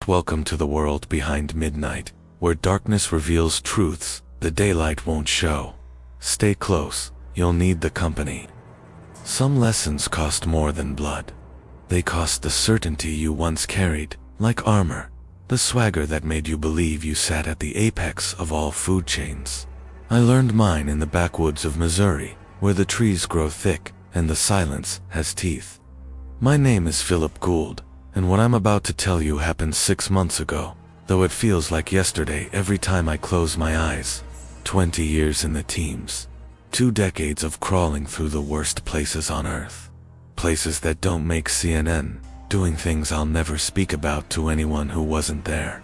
welcome to the world behind midnight, where darkness reveals truths the daylight won't show. Stay close, you'll need the company. Some lessons cost more than blood. They cost the certainty you once carried, like armor, the swagger that made you believe you sat at the apex of all food chains. I learned mine in the backwoods of Missouri, where the trees grow thick and the silence has teeth. My name is Philip Gould, and what I'm about to tell you happened 6 months ago, though it feels like yesterday every time I close my eyes. 20 years in the teams. 2 decades of crawling through the worst places on earth. Places that don't make CNN, doing things I'll never speak about to anyone who wasn't there.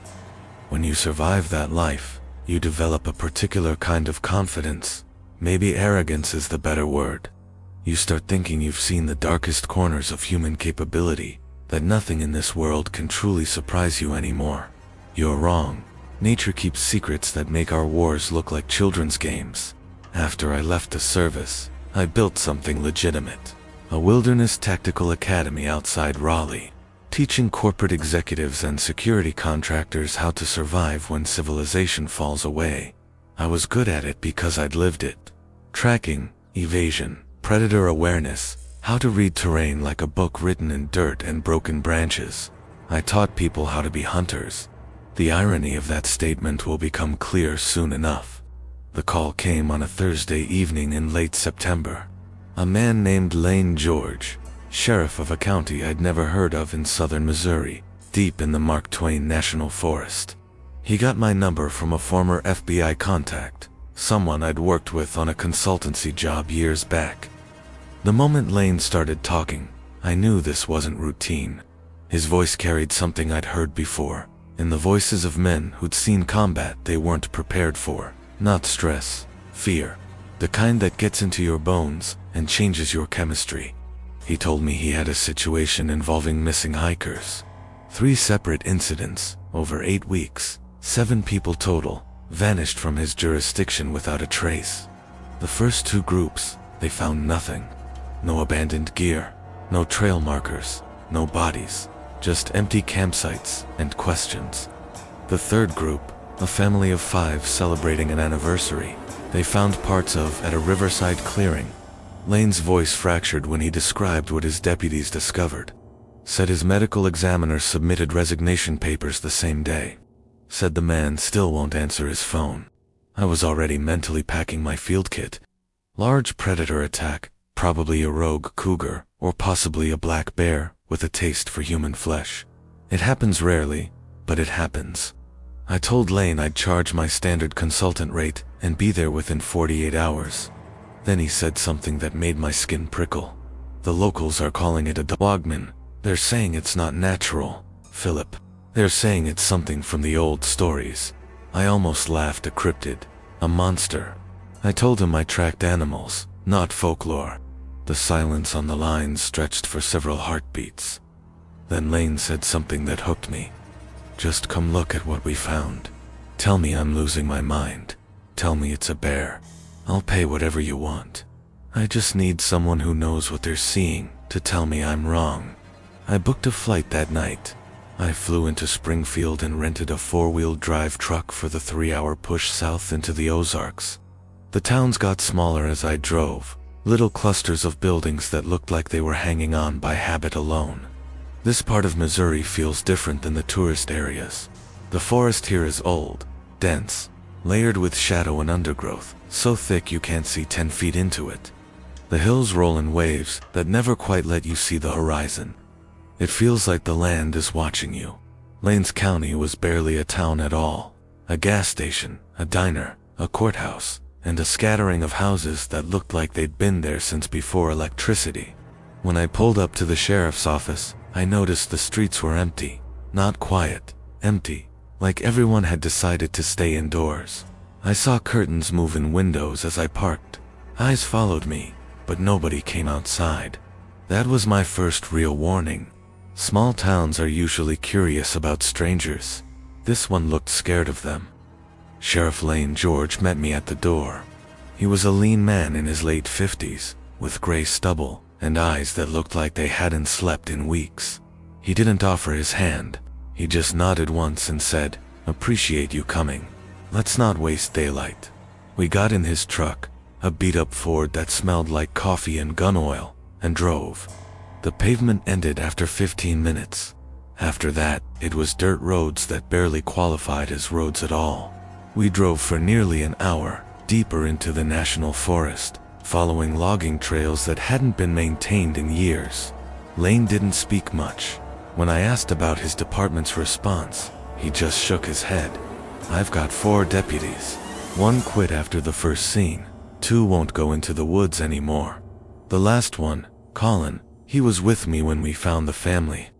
When you survive that life, you develop a particular kind of confidence. Maybe arrogance is the better word. You start thinking you've seen the darkest corners of human capability, that nothing in this world can truly surprise you anymore. You're wrong. Nature keeps secrets that make our wars look like children's games. After I left the service, I built something legitimate. A wilderness tactical academy outside Raleigh, teaching corporate executives and security contractors how to survive when civilization falls away. I was good at it because I'd lived it. Tracking, evasion, predator awareness, how to read terrain like a book written in dirt and broken branches. I taught people how to be hunters. The irony of that statement will become clear soon enough. The call came on a Thursday evening in late September. A man named Lane George, sheriff of a county I'd never heard of in southern Missouri, deep in the Mark Twain National Forest. He got my number from a former FBI contact, someone I'd worked with on a consultancy job years back. The moment Lane started talking, I knew this wasn't routine. His voice carried something I'd heard before, in the voices of men who'd seen combat they weren't prepared for. Not stress, fear, the kind that gets into your bones and changes your chemistry. He told me he had a situation involving missing hikers. 3 separate incidents, over 8 weeks, 7 people total, vanished from his jurisdiction without a trace. The first 2 groups, they found nothing. No abandoned gear, no trail markers, no bodies, just empty campsites and questions. The third group, a family of 5 celebrating an anniversary, they found parts of at a riverside clearing. Lane's voice fractured when he described what his deputies discovered. Said his medical examiner submitted resignation papers the same day. Said the man still won't answer his phone. I was already mentally packing my field kit. Large predator attack, probably a rogue cougar, or possibly a black bear with a taste for human flesh. It happens rarely, but it happens. I told Lane I'd charge my standard consultant rate and be there within 48 hours. Then he said something that made my skin prickle. The locals are calling it a Dogman. They're saying it's not natural, Philip. They're saying it's something from the old stories. I almost laughed, a cryptid, a monster. I told him I tracked animals, not folklore. The silence on the line stretched for several heartbeats. Then Lane said something that hooked me. Just come look at what we found. Tell me I'm losing my mind. Tell me it's a bear. I'll pay whatever you want. I just need someone who knows what they're seeing to tell me I'm wrong. I booked a flight that night. I flew into Springfield and rented a 4-wheel drive truck for the 3-hour push south into the Ozarks. The towns got smaller as I drove, little clusters of buildings that looked like they were hanging on by habit alone. This part of Missouri feels different than the tourist areas. The forest here is old, dense, layered with shadow and undergrowth, so thick you can't see 10 feet into it. The hills roll in waves that never quite let you see the horizon. It feels like the land is watching you. Lanes County was barely a town at all. A gas station, a diner, a courthouse, and a scattering of houses that looked like they'd been there since before electricity. When I pulled up to the sheriff's office, I noticed the streets were empty. Not quiet, empty, like everyone had decided to stay indoors. I saw curtains move in windows as I parked. Eyes followed me, but nobody came outside. That was my first real warning. Small towns are usually curious about strangers. This one looked scared of them. Sheriff Lane George met me at the door. He was a lean man in his late 50s, with gray stubble and eyes that looked like they hadn't slept in weeks. He didn't offer his hand, He just nodded once and said, "Appreciate you coming. Let's not waste daylight." We got in his truck, a beat-up Ford that smelled like coffee and gun oil, and drove. The pavement ended after 15 minutes. After that, it was dirt roads that barely qualified as roads at all. We drove for nearly an hour, deeper into the national forest, following logging trails that hadn't been maintained in years. Lane didn't speak much. When I asked about his department's response, he just shook his head. "I've got 4 deputies. 1 quit after the first scene. 2 won't go into the woods anymore. The last one, Colin, he was with me when we found the family.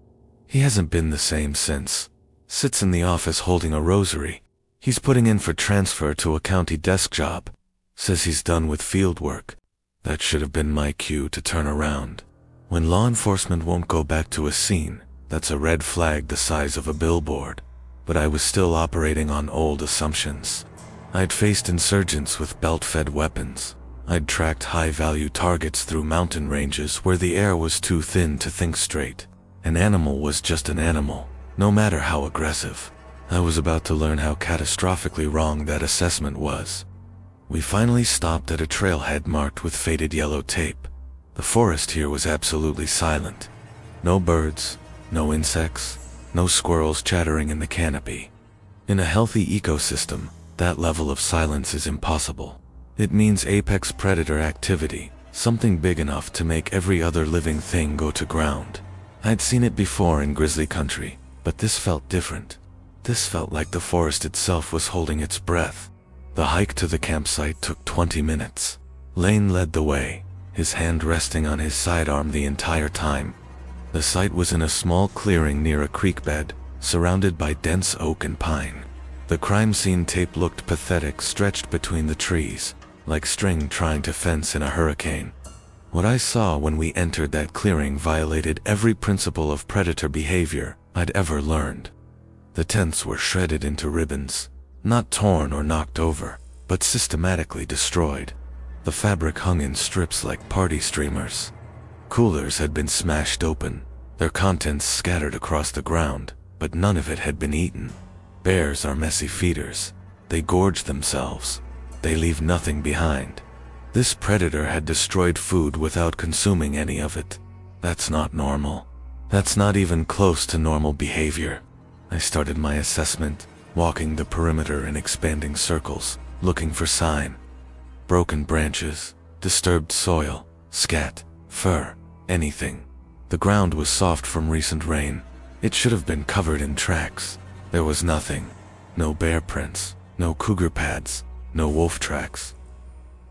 He hasn't been the same since. Sits in the office holding a rosary. He's putting in for transfer to a county desk job. Says he's done with field work." That should have been my cue to turn around. When law enforcement won't go back to a scene, that's a red flag the size of a billboard. But I was still operating on old assumptions. I'd faced insurgents with belt-fed weapons. I'd tracked high-value targets through mountain ranges where the air was too thin to think straight. An animal was just an animal, no matter how aggressive. I was about to learn how catastrophically wrong that assessment was. We finally stopped at a trailhead marked with faded yellow tape. The forest here was absolutely silent. No birds, no insects, no squirrels chattering in the canopy. In a healthy ecosystem, that level of silence is impossible. It means apex predator activity, something big enough to make every other living thing go to ground. I'd seen it before in grizzly country, but this felt different. This felt like the forest itself was holding its breath. The hike to the campsite took 20 minutes. Lane led the way, his hand resting on his sidearm the entire time. The site was in a small clearing near a creek bed, surrounded by dense oak and pine. The crime scene tape looked pathetic, stretched between the trees, like string trying to fence in a hurricane. What I saw when we entered that clearing violated every principle of predator behavior I'd ever learned. The tents were shredded into ribbons, not torn or knocked over, but systematically destroyed. The fabric hung in strips like party streamers. Coolers had been smashed open, their contents scattered across the ground, but none of it had been eaten. Bears are messy feeders. They gorge themselves. They leave nothing behind. This predator had destroyed food without consuming any of it. That's not normal. That's not even close to normal behavior. I started my assessment, walking the perimeter in expanding circles, looking for sign. Broken branches, disturbed soil, scat, fur, anything. The ground was soft from recent rain. It should have been covered in tracks. There was nothing. No bear prints, no cougar pads, no wolf tracks.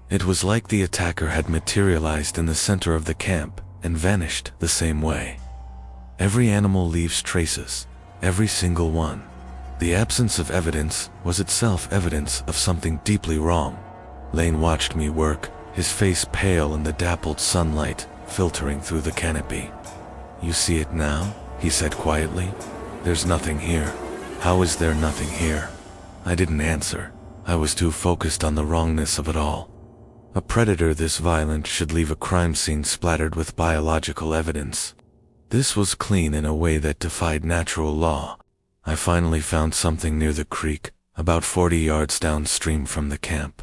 It was like the attacker had materialized in the center of the camp and vanished the same way. Every animal leaves traces, every single one. The absence of evidence was itself evidence of something deeply wrong. Lane watched me work, his face pale in the dappled sunlight filtering through the canopy. "You see it now?" he said quietly. "There's nothing here." "How is there nothing here?" I didn't answer. I was too focused on the wrongness of it all. A predator this violent should leave a crime scene splattered with biological evidence. This was clean in a way that defied natural law. I finally found something near the creek, about 40 yards downstream from the camp.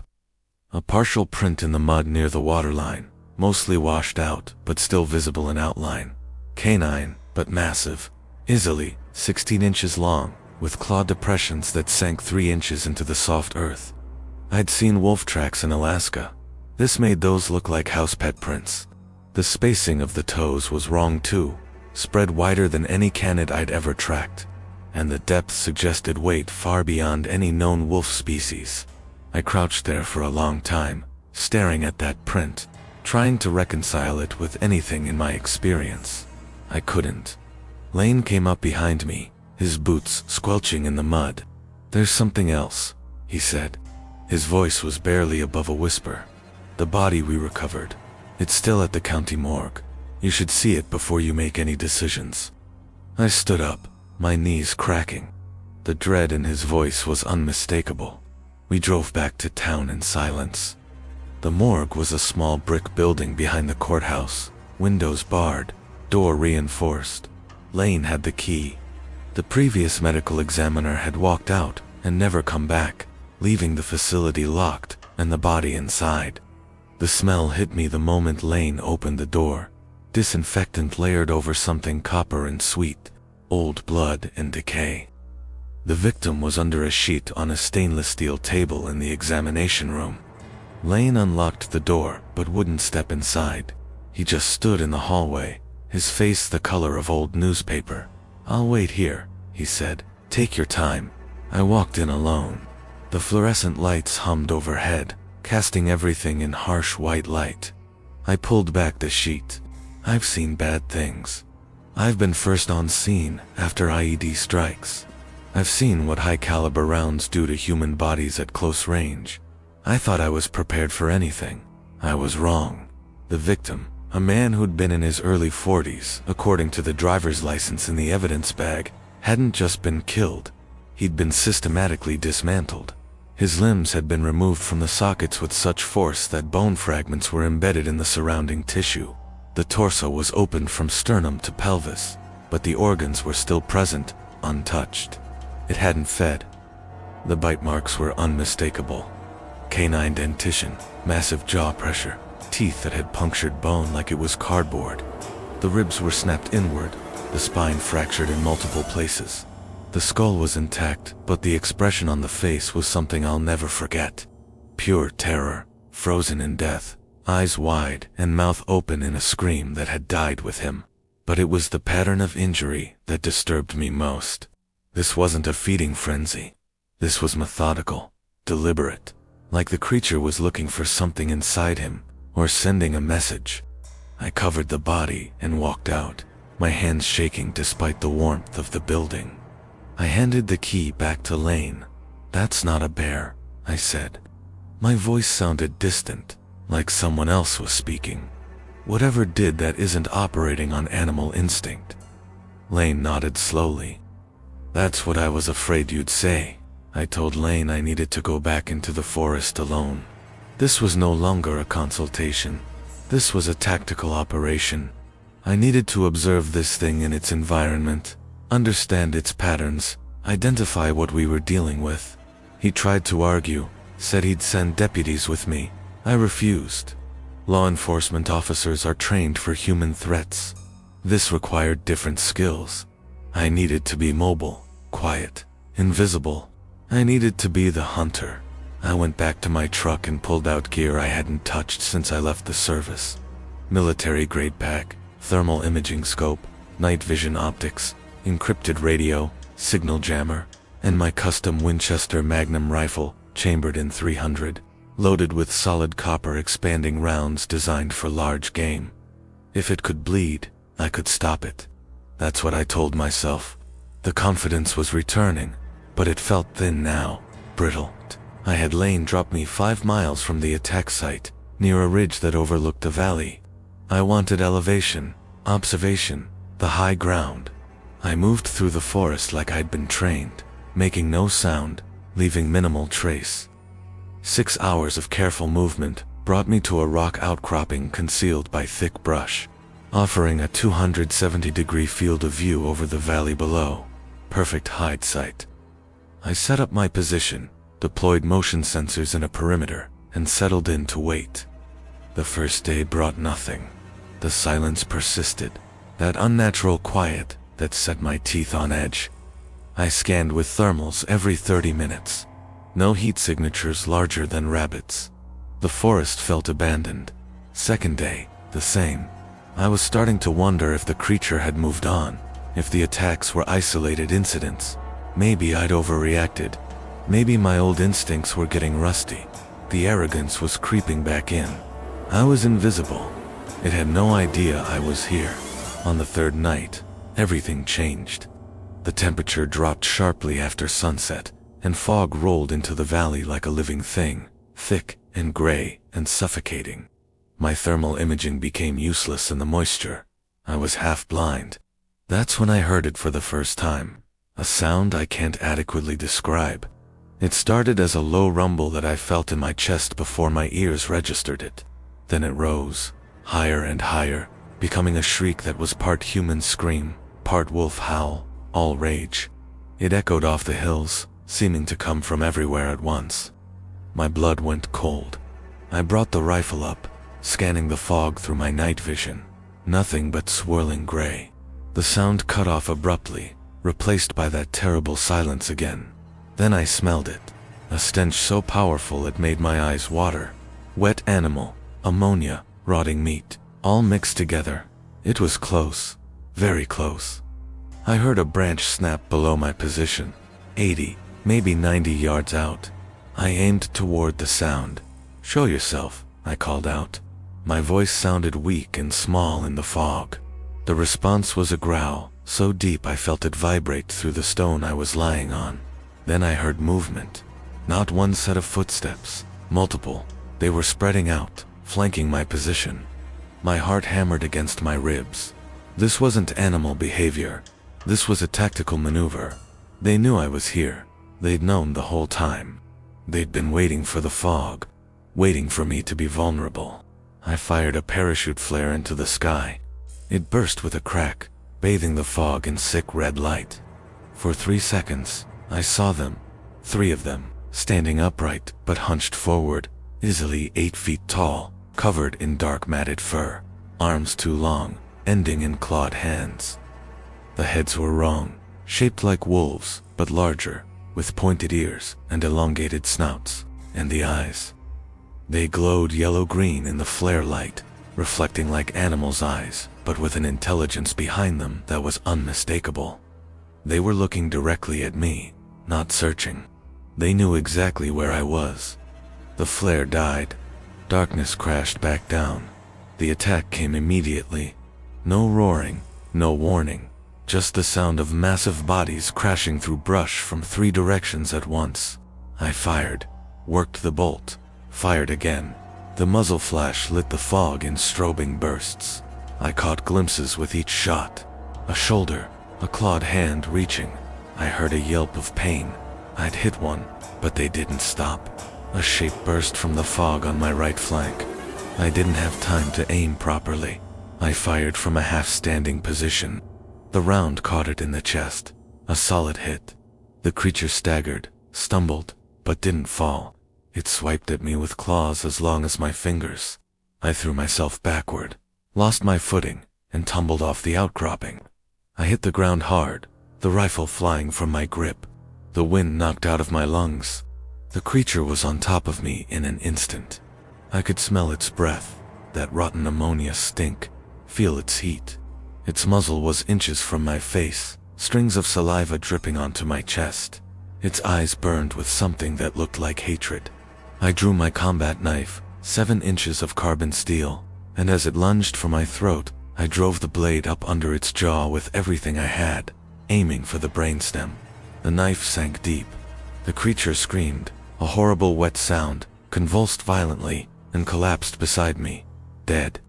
A partial print in the mud near the waterline, mostly washed out, but still visible in outline. Canine, but massive. Easily 16 inches long, with claw depressions that sank 3 inches into the soft earth. I'd seen wolf tracks in Alaska. This made those look like house pet prints. The spacing of the toes was wrong too, spread wider than any canid I'd ever tracked, and the depth suggested weight far beyond any known wolf species. I crouched there for a long time, staring at that print, trying to reconcile it with anything in my experience. I couldn't. Lane came up behind me, his boots squelching in the mud. "There's something else," he said. His voice was barely above a whisper. "The body we recovered. It's still at the county morgue. You should see it before you make any decisions." I stood up, my knees cracking. The dread in his voice was unmistakable. We drove back to town in silence. The morgue was a small brick building behind the courthouse, windows barred, door reinforced. Lane had the key. The previous medical examiner had walked out and never come back, leaving the facility locked and the body inside. The smell hit me the moment Lane opened the door. Disinfectant layered over something copper and sweet, old blood and decay. The victim was under a sheet on a stainless steel table in the examination room. Lane unlocked the door but wouldn't step inside. He just stood in the hallway, his face the color of old newspaper. "I'll wait here," he said. "Take your time." I walked in alone. The fluorescent lights hummed overhead, casting everything in harsh white light. I pulled back the sheet. I've seen bad things. I've been first on scene after IED strikes. I've seen what high-caliber rounds do to human bodies at close range. I thought I was prepared for anything. I was wrong. The victim, a man who'd been in his early 40s, according to the driver's license in the evidence bag, hadn't just been killed. He'd been systematically dismantled. His limbs had been removed from the sockets with such force that bone fragments were embedded in the surrounding tissue. The torso was opened from sternum to pelvis, but the organs were still present, untouched. It hadn't fed. The bite marks were unmistakable. Canine dentition, massive jaw pressure, teeth that had punctured bone like it was cardboard. The ribs were snapped inward, the spine fractured in multiple places. The skull was intact, but the expression on the face was something I'll never forget. Pure terror, frozen in death, eyes wide and mouth open in a scream that had died with him. But it was the pattern of injury that disturbed me most. This wasn't a feeding frenzy. This was methodical, deliberate, like the creature was looking for something inside him, or sending a message. I covered the body and walked out, my hands shaking despite the warmth of the building. I handed the key back to Lane. "That's not a bear," I said. My voice sounded distant, like someone else was speaking. "Whatever did that isn't operating on animal instinct." Lane nodded slowly. "That's what I was afraid you'd say." I told Lane I needed to go back into the forest alone. This was no longer a consultation. This was a tactical operation. I needed to observe this thing in its environment, understand its patterns, identify what we were dealing with. He tried to argue, said he'd send deputies with me. I refused. Law enforcement officers are trained for human threats. This required different skills. I needed to be mobile, quiet, invisible. I needed to be the hunter. I went back to my truck and pulled out gear I hadn't touched since I left the service. Military-grade pack, thermal imaging scope, night vision optics, encrypted radio, signal jammer, and my custom Winchester Magnum rifle, chambered in .300, loaded with solid copper expanding rounds designed for large game. If it could bleed, I could stop it. That's what I told myself. The confidence was returning, but it felt thin now, brittle. I had Lane drop me 5 miles from the attack site, near a ridge that overlooked the valley. I wanted elevation, observation, the high ground. I moved through the forest like I'd been trained, making no sound, leaving minimal trace. 6 hours of careful movement brought me to a rock outcropping concealed by thick brush, offering a 270-degree field of view over the valley below. Perfect hide site. I set up my position, deployed motion sensors in a perimeter, and settled in to wait. The first day brought nothing. The silence persisted, that unnatural quiet that set my teeth on edge. I scanned with thermals every 30 minutes. No heat signatures larger than rabbits. The forest felt abandoned. Second day, the same. I was starting to wonder if the creature had moved on, if the attacks were isolated incidents. Maybe I'd overreacted. Maybe my old instincts were getting rusty. The arrogance was creeping back in. I was invisible. It had no idea I was here. On the third night, everything changed. The temperature dropped sharply after sunset, and fog rolled into the valley like a living thing, thick and gray and suffocating. My thermal imaging became useless in the moisture. I was half blind. That's when I heard it for the first time. A sound I can't adequately describe. It started as a low rumble that I felt in my chest before my ears registered it. Then it rose, higher and higher, becoming a shriek that was part human scream, part wolf howl. all rage. It echoed off the hills, seeming to come from everywhere at once. My blood went cold. I brought the rifle up, scanning the fog through my night vision. Nothing but swirling gray. The sound cut off abruptly, replaced by that terrible silence again. Then I smelled it. A stench so powerful it made my eyes water. Wet animal, ammonia, rotting meat, all mixed together. It was close, very close. I heard a branch snap below my position, 80, maybe 90 yards out. I aimed toward the sound. "Show yourself," I called out. My voice sounded weak and small in the fog. The response was a growl, so deep I felt it vibrate through the stone I was lying on. Then I heard movement. Not one set of footsteps, multiple. They were spreading out, flanking my position. My heart hammered against my ribs. This wasn't animal behavior. This was a tactical maneuver. They knew I was here. They'd known the whole time. They'd been waiting for the fog, waiting for me to be vulnerable. I fired a parachute flare into the sky. It burst with a crack, bathing the fog in sick red light. For 3 seconds, I saw them, 3 of them, standing upright but hunched forward, easily 8 feet tall, covered in dark matted fur, arms too long, ending in clawed hands. The heads were wrong, shaped like wolves, but larger, with pointed ears and elongated snouts, and the eyes. They glowed yellow-green in the flare light, reflecting like animals' eyes, but with an intelligence behind them that was unmistakable. They were looking directly at me, not searching. They knew exactly where I was. The flare died. Darkness crashed back down. The attack came immediately. No roaring, no warning, just the sound of massive bodies crashing through brush from 3 directions at once. I fired, worked the bolt, fired again. The muzzle flash lit the fog in strobing bursts. I caught glimpses with each shot. A shoulder, a clawed hand reaching. I heard a yelp of pain. I'd hit one, but they didn't stop. A shape burst from the fog on my right flank. I didn't have time to aim properly. I fired from a half-standing position. The round caught it in the chest. A solid hit. The creature staggered, stumbled, but didn't fall. It swiped at me with claws as long as my fingers. I threw myself backward, lost my footing, and tumbled off the outcropping. I hit the ground hard, the rifle flying from my grip. The wind knocked out of my lungs. The creature was on top of me in an instant. I could smell its breath, that rotten ammonia stink, feel its heat. Its muzzle was inches from my face, strings of saliva dripping onto my chest. Its eyes burned with something that looked like hatred. I drew my combat knife, 7 inches of carbon steel, and as it lunged for my throat, I drove the blade up under its jaw with everything I had, aiming for the brainstem. The knife sank deep. The creature screamed, a horrible wet sound, convulsed violently, and collapsed beside me, dead.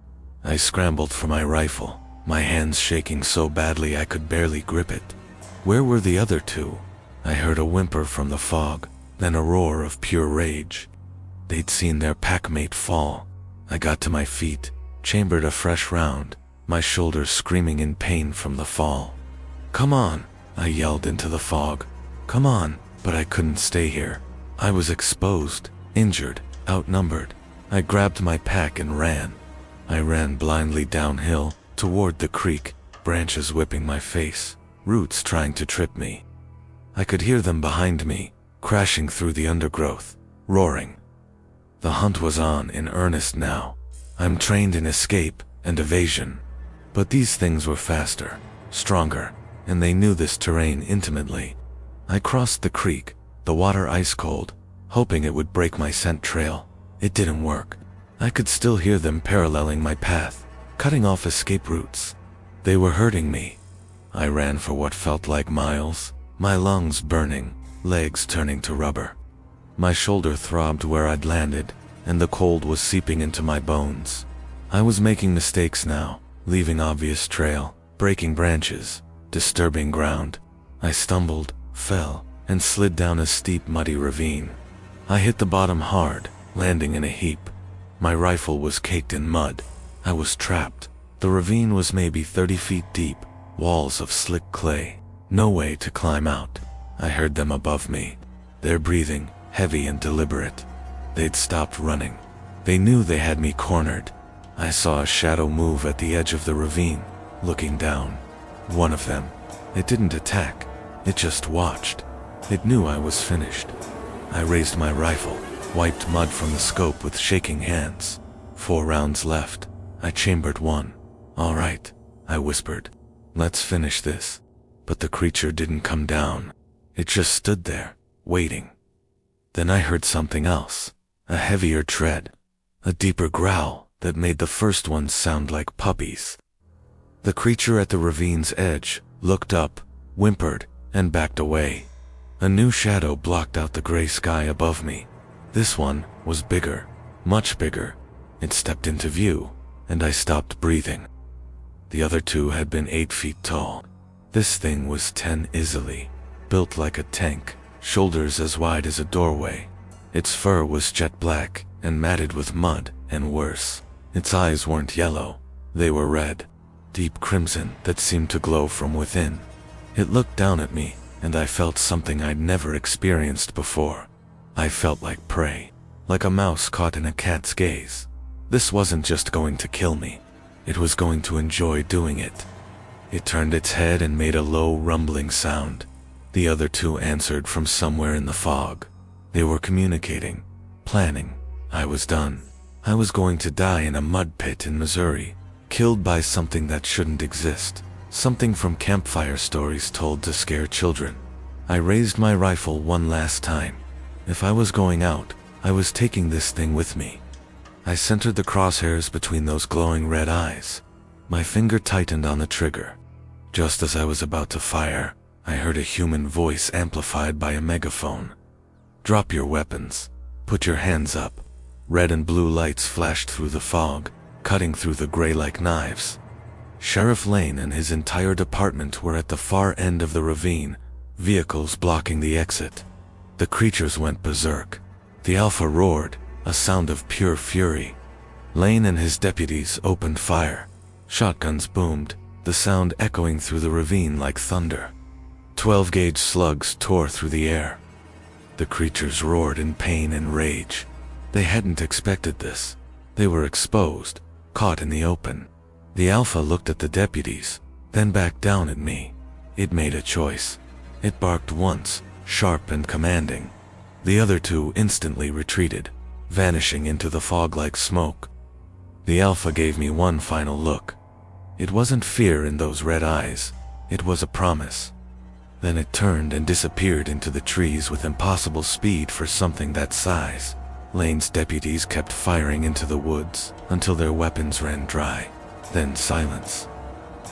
I scrambled for my rifle, my hands shaking so badly I could barely grip it. Where were the other 2? I heard a whimper from the fog, then a roar of pure rage. They'd seen their packmate fall. I got to my feet, chambered a fresh round, my shoulders screaming in pain from the fall. "Come on," I yelled into the fog. "Come on," but I couldn't stay here. I was exposed, injured, outnumbered. I grabbed my pack and ran. I ran blindly downhill, toward the creek, branches whipping my face, roots trying to trip me. I could hear them behind me, crashing through the undergrowth, roaring. The hunt was on in earnest now. I'm trained in escape and evasion. But these things were faster, stronger, and they knew this terrain intimately. I crossed the creek, the water ice cold, hoping it would break my scent trail. It didn't work. I could still hear them paralleling my path, cutting off escape routes. They were hurting me. I ran for what felt like miles, my lungs burning, legs turning to rubber. My shoulder throbbed where I'd landed, and the cold was seeping into my bones. I was making mistakes now, leaving obvious trail, breaking branches, disturbing ground. I stumbled, fell, and slid down a steep muddy ravine. I hit the bottom hard, landing in a heap. My rifle was caked in mud. I was trapped. The ravine was maybe 30 feet deep, walls of slick clay. No way to climb out. I heard them above me. Their breathing, heavy and deliberate. They'd stopped running. They knew they had me cornered. I saw a shadow move at the edge of the ravine, looking down. One of them. It didn't attack. It just watched. It knew I was finished. I raised my rifle, wiped mud from the scope with shaking hands. 4 rounds left. I chambered one. "All right," I whispered. "Let's finish this." But the creature didn't come down. It just stood there, waiting. Then I heard something else. A heavier tread. A deeper growl that made the first one sound like puppies. The creature at the ravine's edge looked up, whimpered, and backed away. A new shadow blocked out the gray sky above me. This one was bigger, much bigger. It stepped into view, and I stopped breathing. The other 2 had been 8 feet tall. This thing was 10 easily, built like a tank, shoulders as wide as a doorway. Its fur was jet black and matted with mud, and worse, its eyes weren't yellow. They were red, deep crimson that seemed to glow from within. It looked down at me, and I felt something I'd never experienced before. I felt like prey, like a mouse caught in a cat's gaze. This wasn't just going to kill me. It was going to enjoy doing it. It turned its head and made a low rumbling sound. The other 2 answered from somewhere in the fog. They were communicating, planning. I was done. I was going to die in a mud pit in Missouri, killed by something that shouldn't exist, something from campfire stories told to scare children. I raised my rifle one last time. If I was going out, I was taking this thing with me. I centered the crosshairs between those glowing red eyes. My finger tightened on the trigger. Just as I was about to fire, I heard a human voice amplified by a megaphone. "Drop your weapons. Put your hands up." Red and blue lights flashed through the fog, cutting through the gray like knives. Sheriff Lane and his entire department were at the far end of the ravine, vehicles blocking the exit. The creatures went berserk. The Alpha roared, a sound of pure fury. Lane and his deputies opened fire. Shotguns boomed, the sound echoing through the ravine like thunder. 12-gauge slugs tore through the air. The creatures roared in pain and rage. They hadn't expected this. They were exposed, caught in the open. The Alpha looked at the deputies, then back down at me. It made a choice. It barked once, sharp and commanding. The other two instantly retreated, vanishing into the fog like smoke. The Alpha gave me one final look. It wasn't fear in those red eyes, it was a promise. Then it turned and disappeared into the trees with impossible speed for something that size. Lane's deputies kept firing into the woods until their weapons ran dry. Then silence.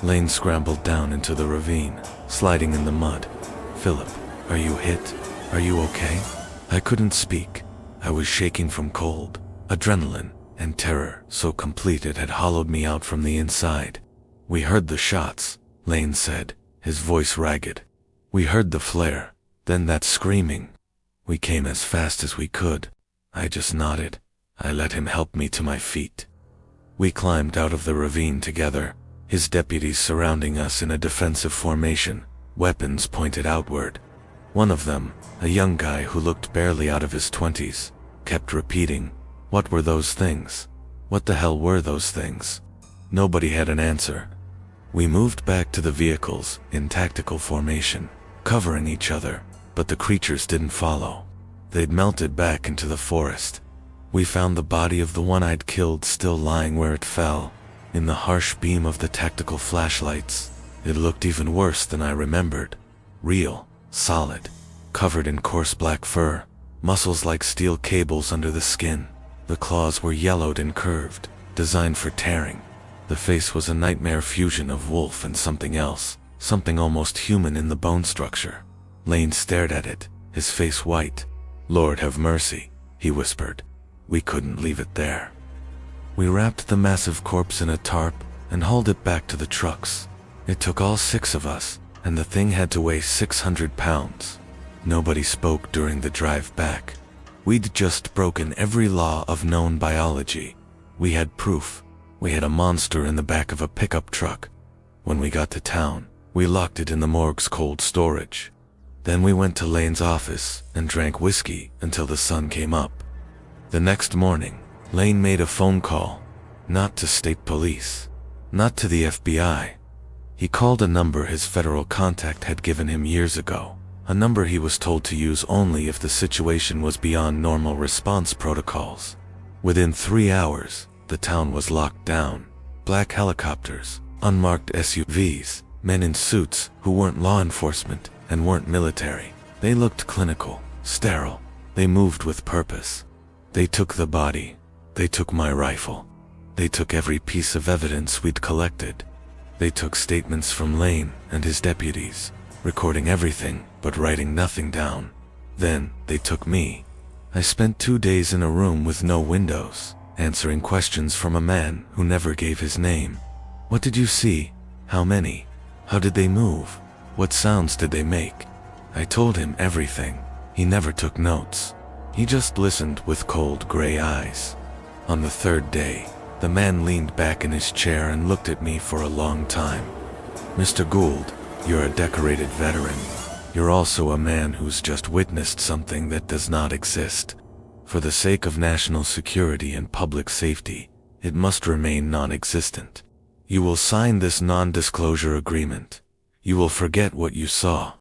Lane scrambled down into the ravine, sliding in the mud. "Philip, are you hit? Are you okay?" I couldn't speak. I was shaking from cold, adrenaline, and terror so complete it had hollowed me out from the inside. "We heard the shots," Lane said, his voice ragged. "We heard the flare, then that screaming. We came as fast as we could." I just nodded. I let him help me to my feet. We climbed out of the ravine together, his deputies surrounding us in a defensive formation, weapons pointed outward. One of them, a young guy who looked barely out of his 20s, kept repeating, "What were those things? What the hell were those things?" Nobody had an answer. We moved back to the vehicles in tactical formation, covering each other, but the creatures didn't follow. They'd melted back into the forest. We found the body of the one I'd killed still lying where it fell. In the harsh beam of the tactical flashlights, it looked even worse than I remembered. Real, solid, covered in coarse black fur, muscles like steel cables under the skin. The claws were yellowed and curved, designed for tearing. The face was a nightmare fusion of wolf and something else, something almost human in the bone structure. Lane stared at it, his face white. "Lord have mercy," he whispered. We couldn't leave it there. We wrapped the massive corpse in a tarp and hauled it back to the trucks. It took all 6 of us, and the thing had to weigh 600 pounds. Nobody spoke during the drive back. We'd just broken every law of known biology. We had proof. We had a monster in the back of a pickup truck. When we got to town, We locked it in the morgue's cold storage. Then we went to Lane's office and drank whiskey until the sun came up. The next morning, Lane made a phone call. Not to state police. Not to the FBI. He called a number his federal contact had given him years ago. A number he was told to use only if the situation was beyond normal response protocols. Within 3 hours, the town was locked down. Black helicopters, unmarked SUVs, men in suits who weren't law enforcement and weren't military. They looked clinical, sterile. They moved with purpose. They took the body. They took my rifle. They took every piece of evidence we'd collected. They took statements from Lane and his deputies, recording everything but writing nothing down. Then they took me. I spent 2 days in a room with no windows, answering questions from a man who never gave his name. What did you see? How many? How did they move? What sounds did they make? I told him everything. He never took notes. He just listened with cold gray eyes. On the 3rd day, the man leaned back in his chair and looked at me for a long time. Mr. Gould, you're a decorated veteran. You're also a man who's just witnessed something that does not exist. For the sake of national security and public safety, it must remain non-existent. You will sign this non-disclosure agreement. You will forget what you saw.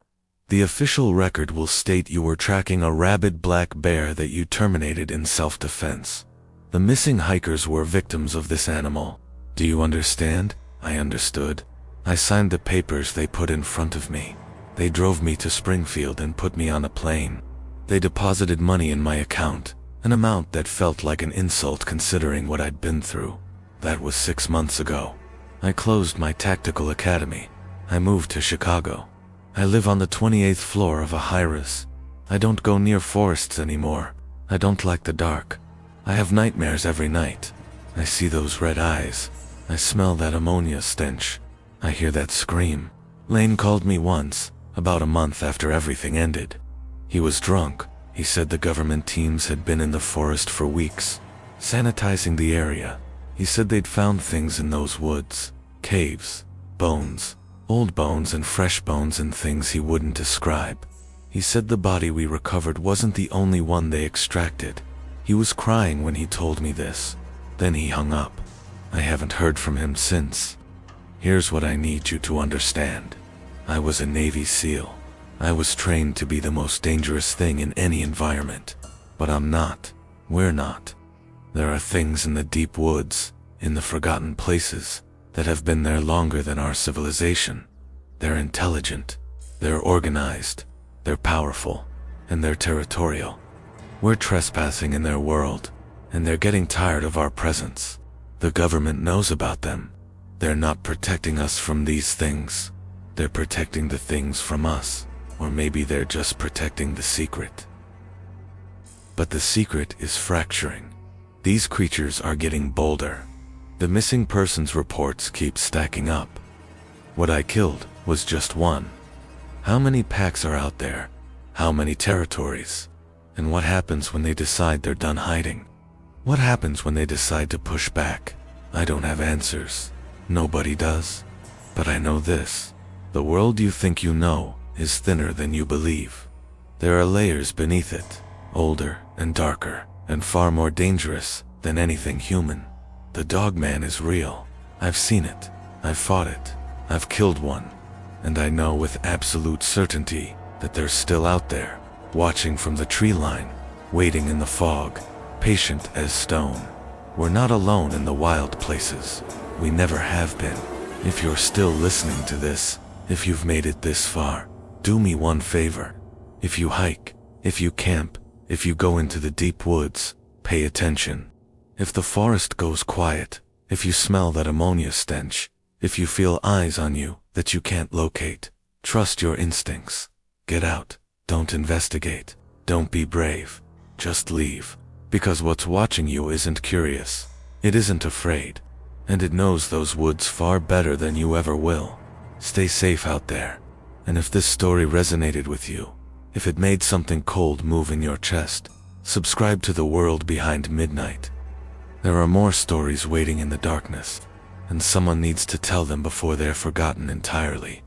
The official record will state you were tracking a rabid black bear that you terminated in self-defense. The missing hikers were victims of this animal. Do you understand? I understood. I signed the papers they put in front of me. They drove me to Springfield and put me on a plane. They deposited money in my account, an amount that felt like an insult considering what I'd been through. That was 6 months ago. I closed my tactical academy. I moved to Chicago. I live on the 28th floor of a high-rise. I don't go near forests anymore. I don't like the dark. I have nightmares every night. I see those red eyes. I smell that ammonia stench. I hear that scream. Lane called me once, about a month after everything ended. He was drunk. He said the government teams had been in the forest for weeks, sanitizing the area. He said they'd found things in those woods, caves, bones, old bones and fresh bones and things he wouldn't describe. He said the body we recovered wasn't the only one they extracted. He was crying when he told me this. Then he hung up. I haven't heard from him since. Here's what I need you to understand. I was a Navy SEAL. I was trained to be the most dangerous thing in any environment. But I'm not. We're not. There are things in the deep woods, in the forgotten places, that have been there longer than our civilization. They're intelligent. They're organized. They're powerful. And they're territorial. We're trespassing in their world, and they're getting tired of our presence. The government knows about them. They're not protecting us from these things. They're protecting the things from us. Or maybe they're just protecting the secret. But the secret is fracturing. These creatures are getting bolder. The missing persons reports keep stacking up. What I killed was just one. How many packs are out there? How many territories? And what happens when they decide they're done hiding? What happens when they decide to push back? I don't have answers. Nobody does. But I know this. The world you think you know is thinner than you believe. There are layers beneath it, older and darker, and far more dangerous than anything human. The Dogman is real. I've seen it. I've fought it. I've killed one. And I know with absolute certainty that they're still out there, watching from the tree line, waiting in the fog, patient as stone. We're not alone in the wild places. We never have been. If you're still listening to this, if you've made it this far, do me one favor. If you hike, if you camp, if you go into the deep woods, pay attention. If the forest goes quiet, if you smell that ammonia stench, if you feel eyes on you that you can't locate, trust your instincts. Get out. Don't investigate. Don't be brave. Just leave. Because what's watching you isn't curious. It isn't afraid. And it knows those woods far better than you ever will. Stay safe out there. And if this story resonated with you, if it made something cold move in your chest, subscribe to The World Behind Midnight. There are more stories waiting in the darkness, and someone needs to tell them before they're forgotten entirely.